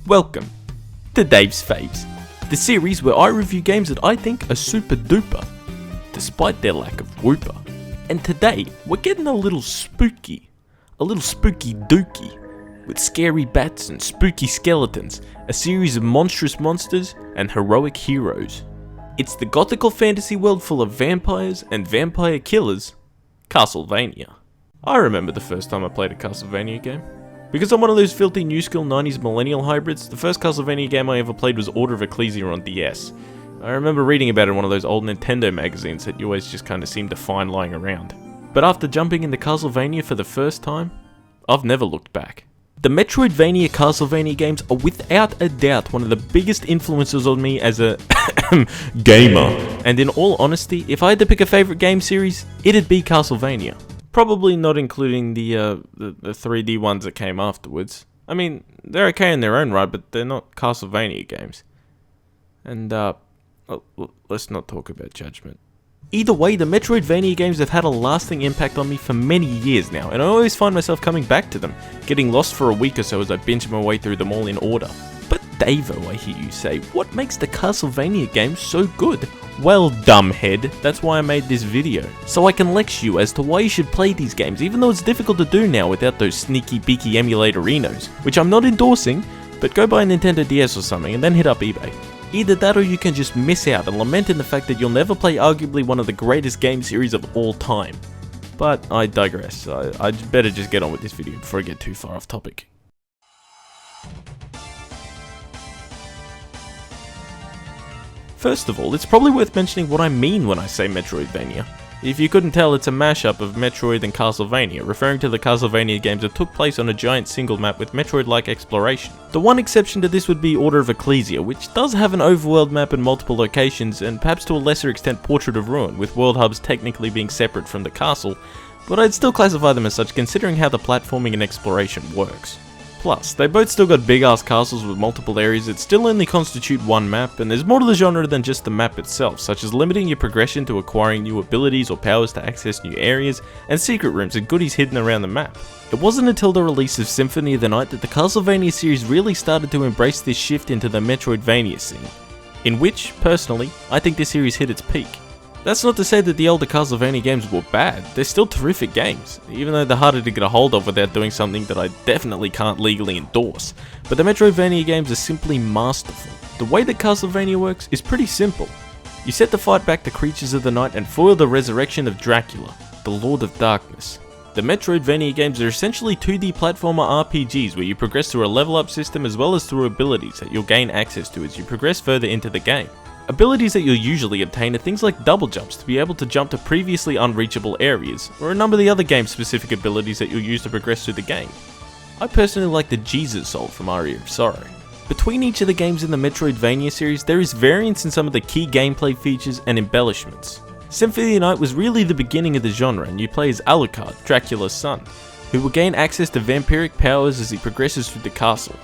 Welcome to Dave's Faves, the series where I review games that I think are super duper, despite their lack of whooper. And today, we're getting a little spooky dooky, with scary bats and spooky skeletons, a series of monstrous monsters and heroic heroes. It's the gothical fantasy world full of vampires and vampire killers, Castlevania. I remember the first time I played a Castlevania game. Because I'm one of those filthy new school 90s millennial hybrids, the first Castlevania game I ever played was Order of Ecclesia on DS. I remember reading about it in one of those old Nintendo magazines that you always just kinda seemed to find lying around. But after jumping into Castlevania for the first time, I've never looked back. The Metroidvania Castlevania games are without a doubt one of the biggest influences on me as a gamer. And in all honesty, if I had to pick a favourite game series, it'd be Castlevania. Probably not including the 3D ones that came afterwards. I mean, they're okay in their own right, but they're not Castlevania games. And, let's not talk about judgment. Either way, the Metroidvania games have had a lasting impact on me for many years now, and I always find myself coming back to them, getting lost for a week or so as I binge my way through them all in order. But Davo, I hear you say, what makes the Castlevania games so good? Well, dumbhead, that's why I made this video, so I can lecture you as to why you should play these games, even though it's difficult to do now without those sneaky beaky emulator-inos, which I'm not endorsing, but go buy a Nintendo DS or something and then hit up eBay. Either that or you can just miss out and lament in the fact that you'll never play arguably one of the greatest game series of all time. But I digress, I'd better just get on with this video before I get too far off topic. First of all, it's probably worth mentioning what I mean when I say Metroidvania. If you couldn't tell, it's a mashup of Metroid and Castlevania, referring to the Castlevania games that took place on a giant single map with Metroid-like exploration. The one exception to this would be Order of Ecclesia, which does have an overworld map and multiple locations, and perhaps to a lesser extent Portrait of Ruin, with world hubs technically being separate from the castle, but I'd still classify them as such considering how the platforming and exploration works. Plus, they both still got big ass castles with multiple areas that still only constitute one map, and there's more to the genre than just the map itself, such as limiting your progression to acquiring new abilities or powers to access new areas, and secret rooms and goodies hidden around the map. It wasn't until the release of Symphony of the Night that the Castlevania series really started to embrace this shift into the Metroidvania scene, in which, personally, I think this series hit its peak. That's not to say that the older Castlevania games were bad, they're still terrific games, even though they're harder to get a hold of without doing something that I definitely can't legally endorse. But the Metroidvania games are simply masterful. The way that Castlevania works is pretty simple. You set to fight back the creatures of the night and foil the resurrection of Dracula, the Lord of Darkness. The Metroidvania games are essentially 2D platformer RPGs where you progress through a level up system as well as through abilities that you'll gain access to as you progress further into the game. Abilities that you'll usually obtain are things like double jumps to be able to jump to previously unreachable areas, or a number of the other game specific abilities that you'll use to progress through the game. I personally like the Jesus Soul from Aria of Sorrow. Between each of the games in the Metroidvania series, there is variance in some of the key gameplay features and embellishments. Symphony of the Night was really the beginning of the genre, and you play as Alucard, Dracula's son, who will gain access to vampiric powers as he progresses through the castle.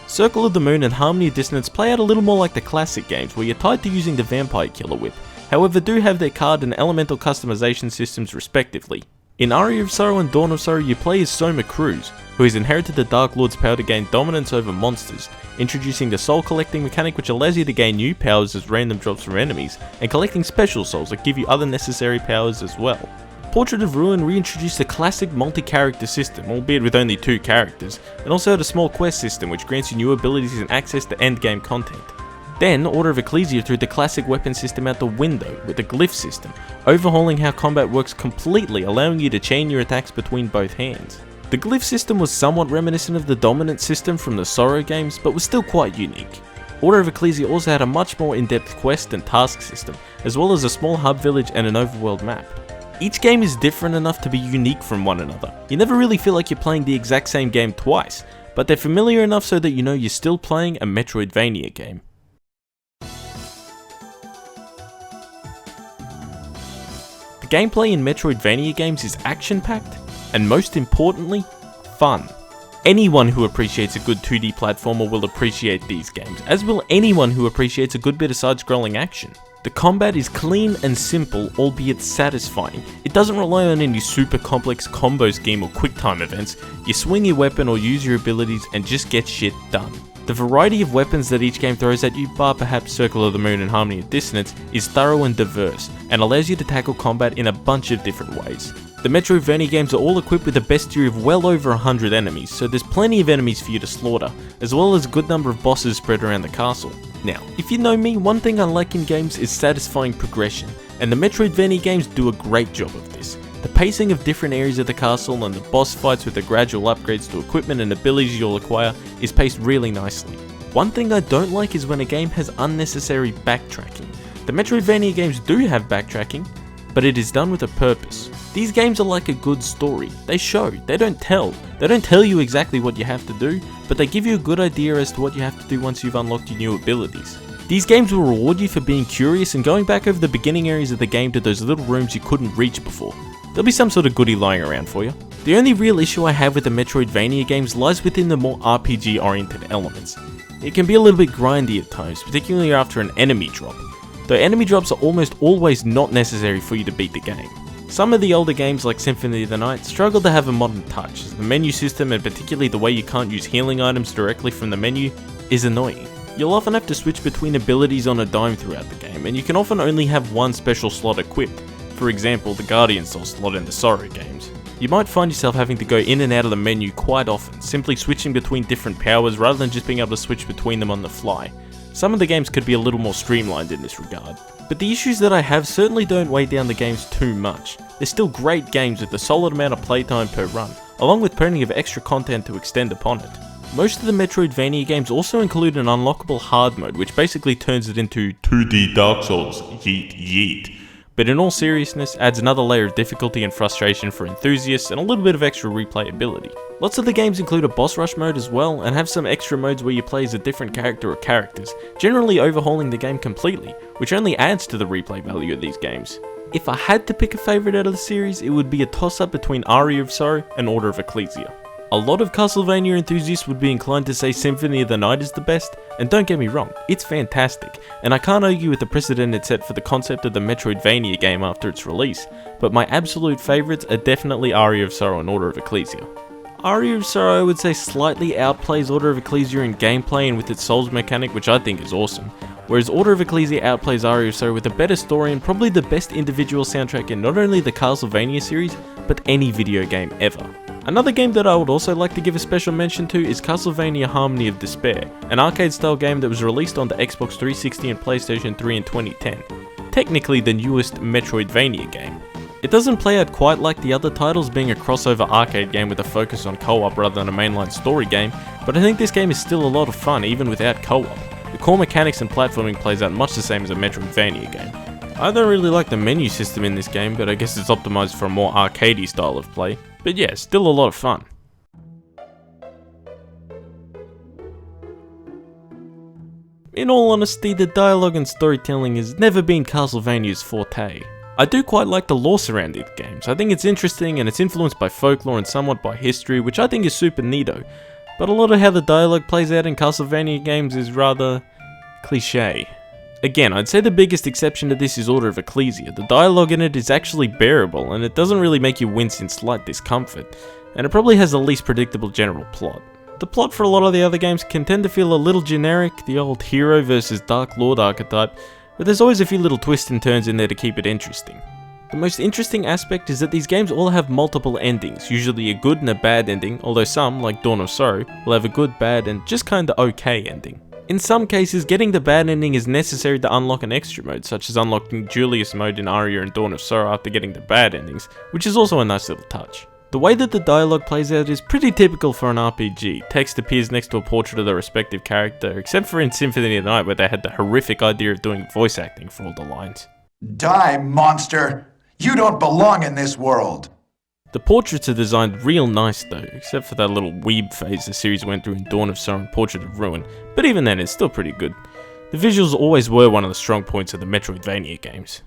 Circle of the Moon and Harmony of Dissonance play out a little more like the classic games, where you're tied to using the Vampire Killer Whip, however do have their card and elemental customization systems respectively. In Aria of Sorrow and Dawn of Sorrow you play as Soma Cruz, who has inherited the Dark Lord's power to gain dominance over monsters, introducing the soul collecting mechanic which allows you to gain new powers as random drops from enemies, and collecting special souls that give you other necessary powers as well. Portrait of Ruin reintroduced the classic multi-character system, albeit with only 2 characters, and also had a small quest system which grants you new abilities and access to endgame content. Then, Order of Ecclesia threw the classic weapon system out the window with a glyph system, overhauling how combat works completely, allowing you to chain your attacks between both hands. The glyph system was somewhat reminiscent of the dominant system from the Sorrow games, but was still quite unique. Order of Ecclesia also had a much more in-depth quest and task system, as well as a small hub village and an overworld map. Each game is different enough to be unique from one another. You never really feel like you're playing the exact same game twice, but they're familiar enough so that you know you're still playing a Metroidvania game. The gameplay in Metroidvania games is action-packed, and most importantly, fun. Anyone who appreciates a good 2D platformer will appreciate these games, as will anyone who appreciates a good bit of side-scrolling action. The combat is clean and simple, albeit satisfying. It doesn't rely on any super complex combo scheme or quick time events. You swing your weapon or use your abilities and just get shit done. The variety of weapons that each game throws at you, bar perhaps Circle of the Moon and Harmony of Dissonance, is thorough and diverse, and allows you to tackle combat in a bunch of different ways. The Metroidvania games are all equipped with a bestiary of well over 100 enemies, so there's plenty of enemies for you to slaughter, as well as a good number of bosses spread around the castle. Now, if you know me, one thing I like in games is satisfying progression, and the Metroidvania games do a great job of this. The pacing of different areas of the castle and the boss fights with the gradual upgrades to equipment and abilities you'll acquire is paced really nicely. One thing I don't like is when a game has unnecessary backtracking. The Metroidvania games do have backtracking, but it is done with a purpose. These games are like a good story. They show, they don't tell. They don't tell you exactly what you have to do, but they give you a good idea as to what you have to do once you've unlocked your new abilities. These games will reward you for being curious and going back over the beginning areas of the game to those little rooms you couldn't reach before. There'll be some sort of goodie lying around for you. The only real issue I have with the Metroidvania games lies within the more RPG oriented elements. It can be a little bit grindy at times, particularly after an enemy drop, though enemy drops are almost always not necessary for you to beat the game. Some of the older games like Symphony of the Night struggle to have a modern touch, as the menu system and particularly the way you can't use healing items directly from the menu is annoying. You'll often have to switch between abilities on a dime throughout the game, and you can often only have one special slot equipped. For example, the Guardian Soul slot in the Sorrow games. You might find yourself having to go in and out of the menu quite often, simply switching between different powers rather than just being able to switch between them on the fly. Some of the games could be a little more streamlined in this regard. But the issues that I have certainly don't weigh down the games too much. They're still great games with a solid amount of playtime per run, along with plenty of extra content to extend upon it. Most of the Metroidvania games also include an unlockable hard mode, which basically turns it into 2D Dark Souls, yeet yeet. But in all seriousness, adds another layer of difficulty and frustration for enthusiasts and a little bit of extra replayability. Lots of the games include a boss rush mode as well, and have some extra modes where you play as a different character or characters, generally overhauling the game completely, which only adds to the replay value of these games. If I had to pick a favourite out of the series, it would be a toss-up between Aria of Sorrow and Order of Ecclesia. A lot of Castlevania enthusiasts would be inclined to say Symphony of the Night is the best, and don't get me wrong, it's fantastic, and I can't argue with the precedent it set for the concept of the Metroidvania game after its release, but my absolute favourites are definitely Aria of Sorrow and Order of Ecclesia. Aria of Sorrow I would say slightly outplays Order of Ecclesia in gameplay and with its souls mechanic, which I think is awesome, whereas Order of Ecclesia outplays Aria of Sorrow with a better story and probably the best individual soundtrack in not only the Castlevania series, but any video game ever. Another game that I would also like to give a special mention to is Castlevania Harmony of Despair, an arcade-style game that was released on the Xbox 360 and PlayStation 3 in 2010. Technically the newest Metroidvania game. It doesn't play out quite like the other titles, being a crossover arcade game with a focus on co-op rather than a mainline story game, but I think this game is still a lot of fun even without co-op. The core mechanics and platforming plays out much the same as a Metroidvania game. I don't really like the menu system in this game, but I guess it's optimized for a more arcadey style of play. But yeah, still a lot of fun. In all honesty, the dialogue and storytelling has never been Castlevania's forte. I do quite like the lore surrounding the games. I think it's interesting and it's influenced by folklore and somewhat by history, which I think is super neato. But a lot of how the dialogue plays out in Castlevania games is rather cliche. Again, I'd say the biggest exception to this is Order of Ecclesia. The dialogue in it is actually bearable, and it doesn't really make you wince in slight discomfort, and it probably has the least predictable general plot. The plot for a lot of the other games can tend to feel a little generic, the old hero versus Dark Lord archetype, but there's always a few little twists and turns in there to keep it interesting. The most interesting aspect is that these games all have multiple endings, usually a good and a bad ending, although some, like Dawn of Sorrow, will have a good, bad, and just kinda okay ending. In some cases, getting the bad ending is necessary to unlock an extra mode, such as unlocking Julius mode in Aria and Dawn of Sorrow after getting the bad endings, which is also a nice little touch. The way that the dialogue plays out is pretty typical for an RPG. Text appears next to a portrait of the respective character, except for in Symphony of the Night where they had the horrific idea of doing voice acting for all the lines. Die, monster! You don't belong in this world! The portraits are designed real nice though, except for that little weeb phase the series went through in Dawn of Sorrow and Portrait of Ruin, but even then it's still pretty good. The visuals always were one of the strong points of the Metroidvania games.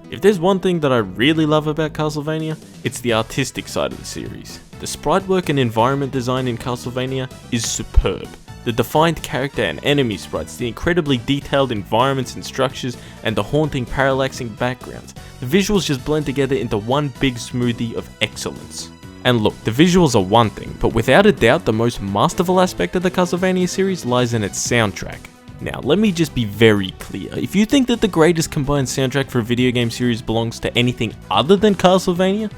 If there's one thing that I really love about Castlevania, it's the artistic side of the series. The sprite work and environment design in Castlevania is superb. The defined character and enemy sprites, the incredibly detailed environments and structures, and the haunting, parallaxing backgrounds. The visuals just blend together into one big smoothie of excellence. And look, the visuals are one thing, but without a doubt the most masterful aspect of the Castlevania series lies in its soundtrack. Now, let me just be very clear, if you think that the greatest combined soundtrack for a video game series belongs to anything other than Castlevania,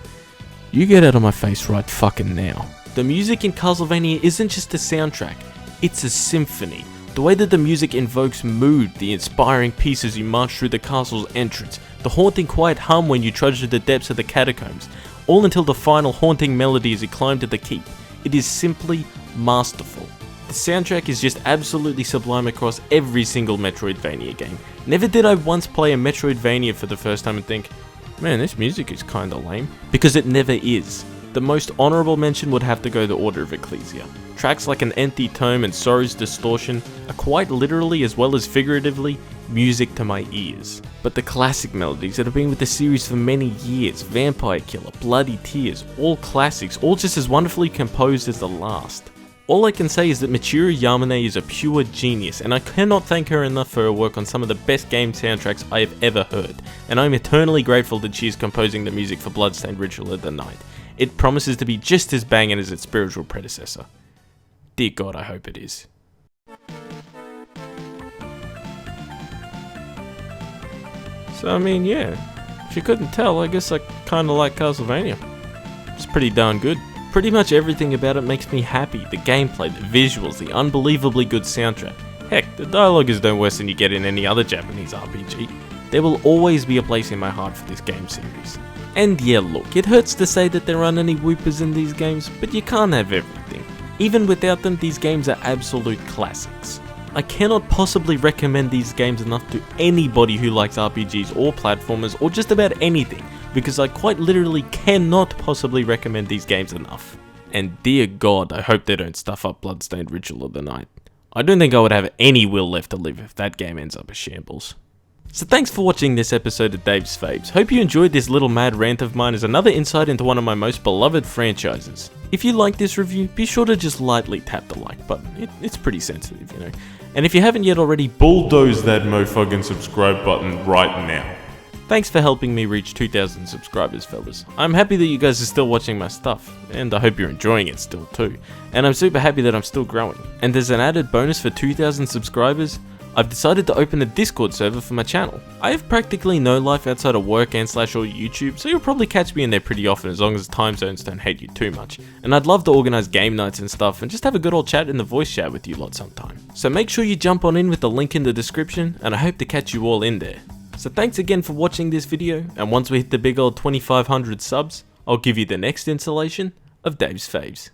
you get out of my face right fucking now. The music in Castlevania isn't just a soundtrack, it's a symphony. The way that the music invokes mood, the inspiring piece as you march through the castle's entrance, the haunting quiet hum when you trudge through the depths of the catacombs, all until the final haunting melody as you climb to the keep. It is simply masterful. The soundtrack is just absolutely sublime across every single Metroidvania game. Never did I once play a Metroidvania for the first time and think, man, this music is kinda lame, because it never is. The most honourable mention would have to go the Order of Ecclesia. Tracks like An Empty Tome and Sorrow's Distortion are quite literally as well as figuratively music to my ears. But the classic melodies that have been with the series for many years, Vampire Killer, Bloody Tears, all classics, all just as wonderfully composed as the last. All I can say is that Michiru Yamane is a pure genius, and I cannot thank her enough for her work on some of the best game soundtracks I have ever heard, and I'm eternally grateful that she is composing the music for Bloodstained Ritual of the Night. It promises to be just as banging as its spiritual predecessor. Dear God, I hope it is. So I mean, yeah, if you couldn't tell, I guess I kinda like Castlevania. It's pretty darn good. Pretty much everything about it makes me happy. The gameplay, the visuals, the unbelievably good soundtrack. Heck, the dialogue is no worse than you get in any other Japanese RPG. There will always be a place in my heart for this game series. And yeah, look, it hurts to say that there aren't any whoopers in these games, but you can't have everything. Even without them, these games are absolute classics. I cannot possibly recommend these games enough to anybody who likes RPGs or platformers or just about anything, because I quite literally cannot possibly recommend these games enough. And dear God, I hope they don't stuff up Bloodstained Ritual of the Night. I don't think I would have any will left to live if that game ends up a shambles. So thanks for watching this episode of Dave's Faves. Hope you enjoyed this little mad rant of mine as another insight into one of my most beloved franchises. If you like this review, be sure to just lightly tap the like button. It's pretty sensitive, you know. And if you haven't yet already, bulldoze that motherfucking subscribe button right now. Thanks for helping me reach 2,000 subscribers, fellas. I'm happy that you guys are still watching my stuff, and I hope you're enjoying it still too. And I'm super happy that I'm still growing. And as an added bonus for 2,000 subscribers, I've decided to open a Discord server for my channel. I have practically no life outside of work and/or YouTube, so you'll probably catch me in there pretty often as long as time zones don't hate you too much. And I'd love to organise game nights and stuff and just have a good old chat in the voice chat with you lot sometime. So make sure you jump on in with the link in the description, and I hope to catch you all in there. So thanks again for watching this video, and once we hit the big old 2,500 subs, I'll give you the next installation of Dave's Faves.